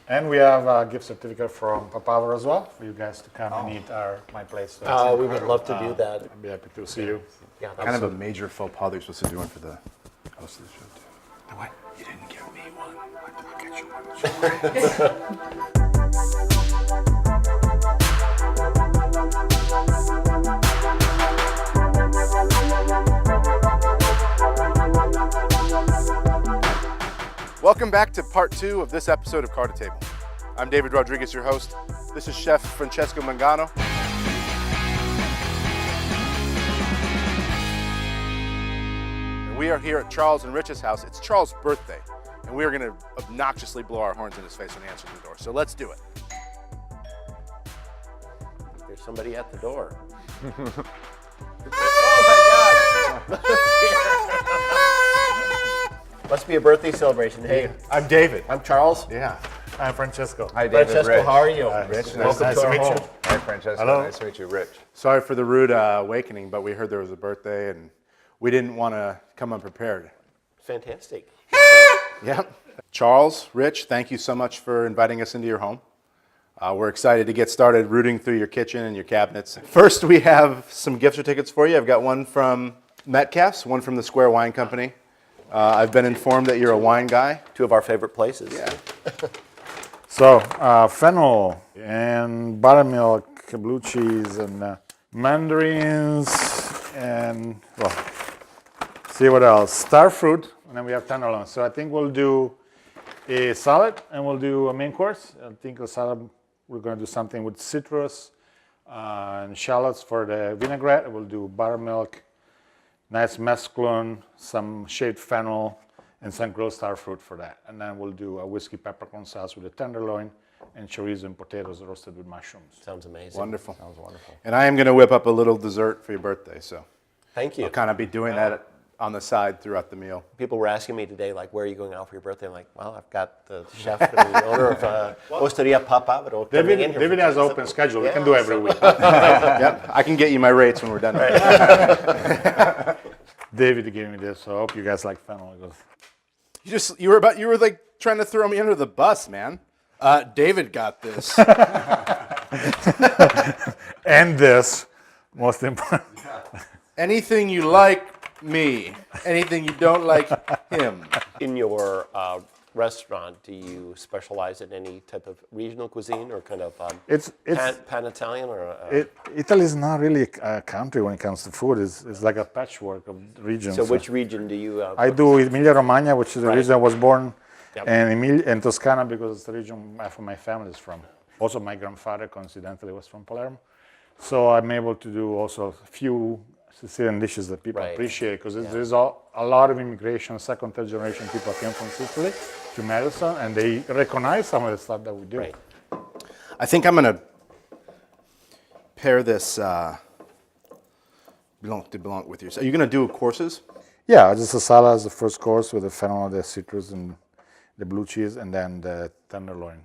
And we have a gift certificate from Papavo as well for you guys to come and eat my place. So we would love to do that. I'd be happy to see you. Yeah, Kind of a major faux pas they're supposed to do one for the host of the show, too. No, what? You didn't give me one. I'll get you one. Welcome back to part 2 of this episode of Car to Table. I'm David Rodriguez, your host. This is Chef Francesco Mangano. And we are here at Charles and Rich's house. It's Charles' birthday, and we are going to obnoxiously blow our horns in his face when he answers the door. So let's do it. There's somebody at the door. Oh my God! Must be a birthday celebration. Hey, I'm David. I'm Charles. Yeah. I'm Francesco. Hi, David. Francesco, Rich. how are you? Rich, Welcome nice to to our meet home. you. Hi, Francesco. Hello. Nice to meet you, Rich. Sorry for the rude awakening, but we heard there was a birthday, and we didn't want to come unprepared. Fantastic. Yep. Charles, Rich, thank you so much for inviting us into your home. We're excited to get started rooting through your kitchen and your cabinets. First, we have some gift certificates for you. I've got one from Metcalf's, one from the Square Wine Company. I've been informed that you're a wine guy. Two of our favorite places. Yeah. So, fennel and buttermilk, blue cheese, and mandarins, and, well, see what else. Star fruit, and then we have tenderloin. So I think we'll do a salad, and we'll do a main course. I think the salad, we're going to do something with citrus and shallots for the vinaigrette. We'll do buttermilk, nice mesclun, some shaved fennel, and some grilled star fruit for that. And then we'll do a whiskey peppercorn sauce with a tenderloin and chorizo and potatoes roasted with mushrooms. Sounds amazing. Wonderful. Sounds wonderful. And I am going to whip up a little dessert for your birthday, so Thank you. I'll kind of be doing that on the side throughout the meal. People were asking me today, like, where are you going out for your birthday? I'm like, well, I've got the chef and the owner of Osteria Papavo coming in here. David has an open schedule. We can do every week. Yep, I can get you my rates when we're done. David gave me this, so I hope you guys like fennel. You were like trying to throw me under the bus, man. David got this. And this, most important. Anything you like, me. Anything you don't like, him. In your restaurant, do you specialize in any type of regional cuisine or kind of It's pan Italian or? Italy is not really a country when it comes to food. It's like a patchwork of regions. So which region do you? I do Emilia Romagna, which is the region I was born, Yep. and Toscana because it's the region half of my family is from. Also, my grandfather, coincidentally, was from Palermo. So I'm able to do also a few Sicilian dishes that people Right. appreciate because there's a lot of immigration, second, third generation people came from Sicily to Madison, and they recognize some of the stuff that we do. Right. I think I'm going to pair this belong with you. So are you going to do courses? Yeah, just a salad as the first course with the fennel, the citrus, and the blue cheese, and then the tenderloin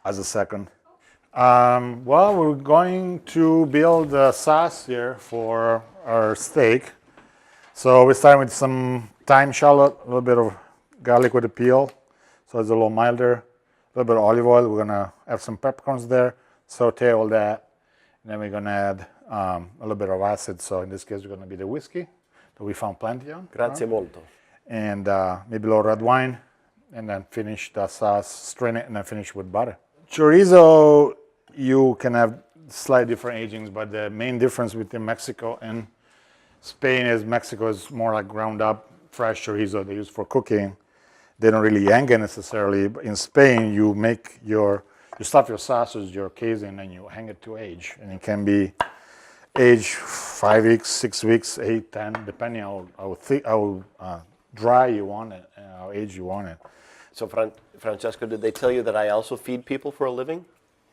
as a second. Well, we're going to build a sauce here for our steak. So we start with some thyme shallot, a little bit of garlic with a peel, so it's a little milder. A little bit of olive oil. We're gonna have some peppercorns there, saute all that, and then we're gonna add a little bit of acid. So in this case, we're gonna be the whiskey that we found plenty of. Grazie molto. And maybe a little red wine, and then finish the sauce, strain it, and then finish with butter. Chorizo, you can have slightly different agings, but the main difference between Mexico and Spain is Mexico is more like ground up, fresh chorizo they use for cooking. They don't really hang it necessarily. But in Spain, you stuff your sausage, your casing, and you hang it to age. And it can be aged 5 weeks, 6 weeks, 8, 10, depending on how dry you want it and how aged you want it. So Francesco, did they tell you that I also feed people for a living?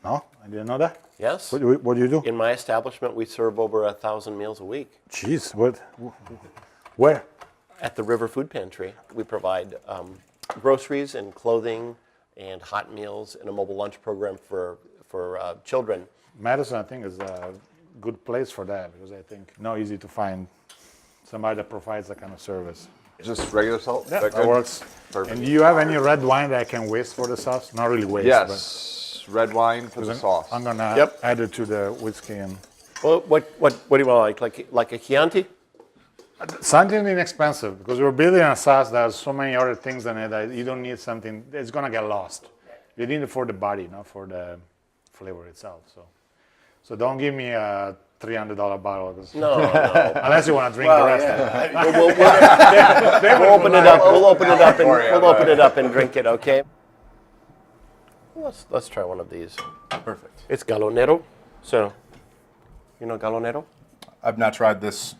No, I didn't know that. Yes. What do you do? In my establishment, we serve over 1,000 meals a week. Jeez, where? At the River Food Pantry, we provide groceries and clothing and hot meals and a mobile lunch program for children. Madison, I think, is a good place for that because I think not easy to find somebody that provides that kind of service. Just regular salt? Yeah, Is that good? works. Perfect. And do you have any red wine that I can whisk for the sauce? Not really whisk, Yes. Red wine for the but sauce. I'm gonna Yep. add it to the whiskey and Well, what do you want, like a Chianti? something inexpensive because we're building a sauce that has so many other things in it that you don't need something. It's gonna get lost. You need it for the body, not for the flavor itself. So don't give me a $300 bottle. 'Cause No, no. unless you want to drink the rest of it. We'll open it up. We'll open it up and Don't worry we'll about open it up and drink it. Okay. Let's try one of these. Perfect. It's Galonero. So, you know Galonero? I've not tried this.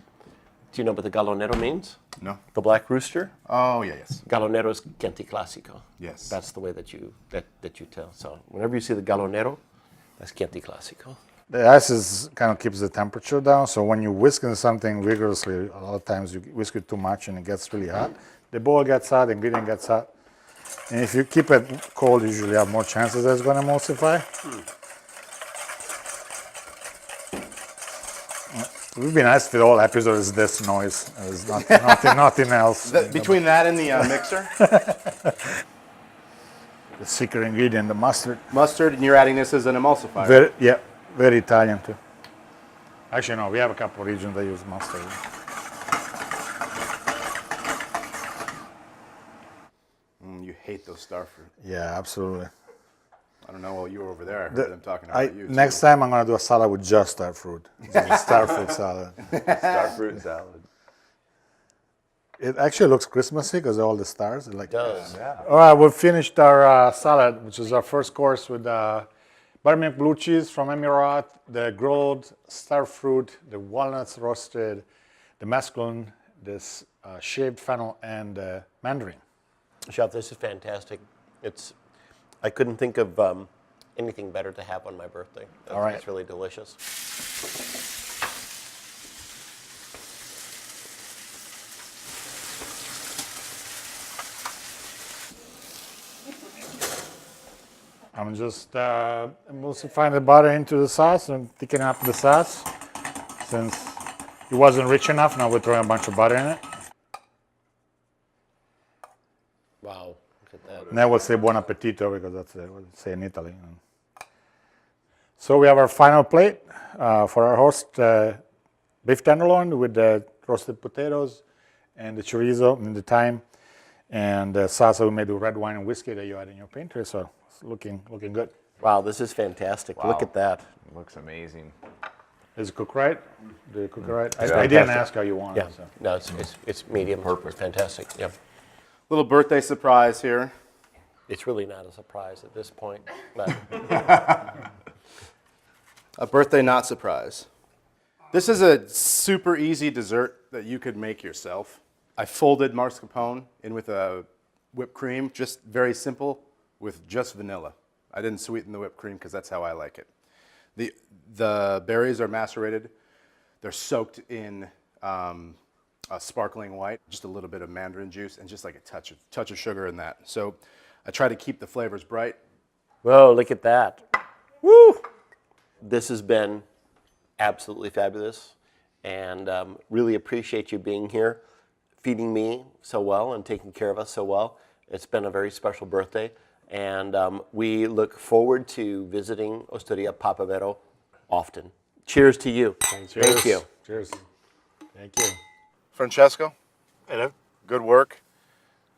Do you know what the Galonero means? No. The black rooster. Oh, yeah, yes. Galonero is Chianti Classico. Yes. That's the way that you tell. So whenever you see the Galonero, that's Chianti Classico. The ice kind of keeps the temperature down. So when you whisk in something vigorously, a lot of times you whisk it too much and it gets really hot. The bowl gets hot, the ingredient gets hot. And if you keep it cold, you usually have more chances that it's going to emulsify. It would be nice if the whole episode is this noise. There's nothing else. Between that and the mixer, The secret ingredient, the mustard. mustard, and you're adding this as an emulsifier. Very Italian too. Actually, no, we have a couple of regions that use mustard. You hate those star fruit. Yeah, absolutely. I don't know while you were over there. I heard them talking about you. Next time I'm gonna do a salad with just star fruit. Star fruit salad. Star fruit salad. It actually looks Christmassy because of all the stars. It Does. All right, we finished our salad, which is our first course with buttermilk blue cheese from Emirat, the grilled star fruit, the walnuts roasted, the mesclun, this shaved fennel, and mandarin. Chef, this is fantastic. I couldn't think of anything better to have on my birthday. All right. It's really delicious. I'm just emulsifying the butter into the sauce and thickening up the sauce. Since it wasn't rich enough, now we're throwing a bunch of butter in it. Wow, look at that. And then we'll say buon appetito because that's what they say in Italy. So we have our final plate for our host, beef tenderloin with the roasted potatoes and the chorizo and the thyme and the salsa we made with red wine and whiskey that you had in your pantry. So it's looking good. Wow, this is fantastic. Look at that. Looks amazing. Is it cooked right? Did you cook it right? I fantastic. didn't ask how you want Yeah. it. So. No, it's medium. Perfect. Fantastic. Yeah. Little birthday surprise here. It's really not a surprise at this point. But A birthday not surprise. This is a super easy dessert that you could make yourself. I folded mascarpone in with a whipped cream, just very simple, with just vanilla. I didn't sweeten the whipped cream because that's how I like it. The berries are macerated. They're soaked in a sparkling white, just a little bit of mandarin juice, and just like a touch of sugar in that. So I try to keep the flavors bright. whoa, look at that. Woo! This has been absolutely fabulous, and really appreciate you being here, feeding me so well and taking care of us so well. It's been a very special birthday, and we look forward to visiting Osteria Papavero often. Cheers to you. Thank you. Cheers. Thank you. Francesco, Hello. good work.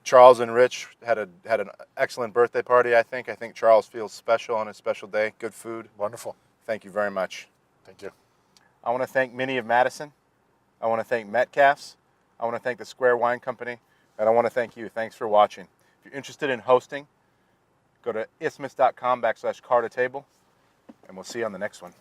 Charles and Rich had an excellent birthday party, I think. I think Charles feels special on his special day. Good food. Wonderful. Thank you very much. Thank you. I want to thank Minnie of Madison. I want to thank Metcalf's. I want to thank the Square Wine Company. And I want to thank you. Thanks for watching. If you're interested in hosting, go to isthmus.com/car-to-table, and we'll see you on the next one.